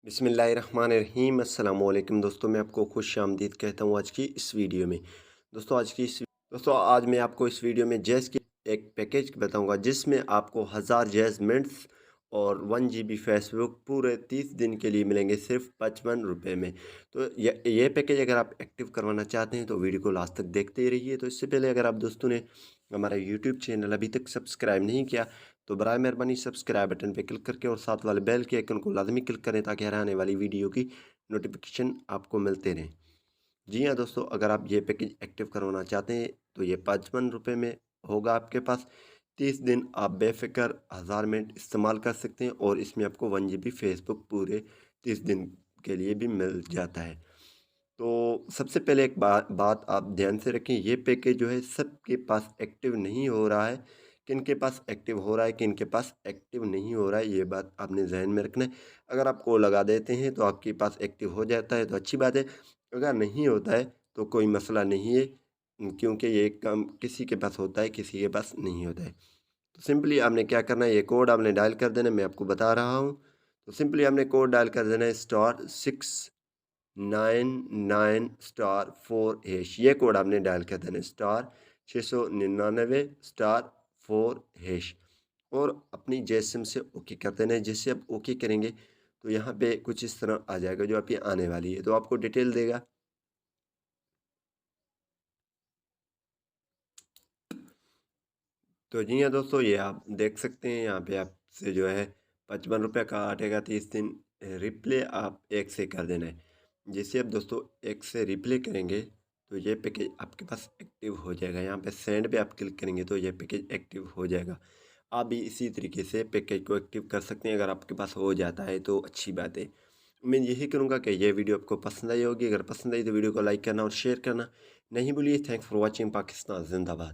बिस्मिल्लाहिर्रहमानिर्रहीम अस्सलाम वालेकुम दोस्तों, मैं आपको खुश आमदीद कहता हूँ आज की इस वीडियो में। दोस्तों आज मैं आपको इस वीडियो में जैज़ की एक पैकेज बताऊंगा जिसमें आपको 1000 मिनट्स और 1 GB फेसबुक पूरे 30 दिन के लिए मिलेंगे सिर्फ 55 रुपये में। तो ये पैकेज अगर आप एक्टिव करवाना चाहते हैं तो वीडियो को लास्ट तक देखते ही रहिए। तो इससे पहले अगर आप दोस्तों ने हमारा यूट्यूब चैनल अभी तक सब्सक्राइब नहीं किया तो बराए मेहरबानी सब्सक्राइब बटन पर क्लिक करके और साथ वाले बेल के आइकन को लाजमी क्लिक करें ताकि हर आने वाली वीडियो की नोटिफिकेशन आपको मिलते रहें। जी हाँ दोस्तों, अगर आप ये पैकेज एक्टिव करवाना चाहते हैं तो ये 55 रुपये में होगा आपके पास। 30 दिन आप बेफिक्र 1000 मिनट इस्तेमाल कर सकते हैं और इसमें आपको 1 GB फेसबुक पूरे 30 दिन के लिए भी मिल जाता है। तो सबसे पहले एक बात आप ध्यान से रखें, ये पैकेज जो है सबके पास एक्टिव नहीं हो रहा है। किन के पास एक्टिव हो रहा है, किन के पास एक्टिव नहीं हो रहा है, ये बात आपने जहन में रखना है। अगर आप को लगा देते हैं तो आपके पास एक्टिव हो जाता है तो अच्छी बात है, अगर नहीं होता है तो कोई मसला नहीं है, क्योंकि ये काम किसी के पास होता है, किसी के पास नहीं होता है। तो सिंपली आपने क्या करना है, ये कोड आपने डायल कर देना है, मैं आपको बता रहा हूँ। तो सिंपली आपने कोड डायल कर देना है *699*4#। ये कोड आपने डायल कर देना है *699*4#। और अपनी जेसिम से ओके कर देना है। जैसे आप ओके करेंगे तो यहाँ पे कुछ इस तरह आ जाएगा जो आपकी आने वाली है, तो आपको डिटेल देगा। तो जी हाँ दोस्तों, ये आप देख सकते हैं यहाँ पे आपसे जो है 55 रुपये का आटेगा 30 दिन। रिप्ले आप एक से कर देना है। जैसे आप दोस्तों एक से रिप्ले करेंगे तो ये पैकेज आपके पास एक्टिव हो जाएगा। यहाँ पे सेंड पे आप क्लिक करेंगे तो ये पैकेज एक्टिव हो जाएगा। आप भी इसी तरीके से पैकेज को एक्टिव कर सकते हैं। अगर आपके पास हो जाता है तो अच्छी बात है। मैं यही करूँगा कि ये वीडियो आपको पसंद आई होगी। अगर पसंद आई तो वीडियो को लाइक करना और शेयर करना नहीं भूलिए। Thanks for watching. पाकिस्तान जिंदाबाद।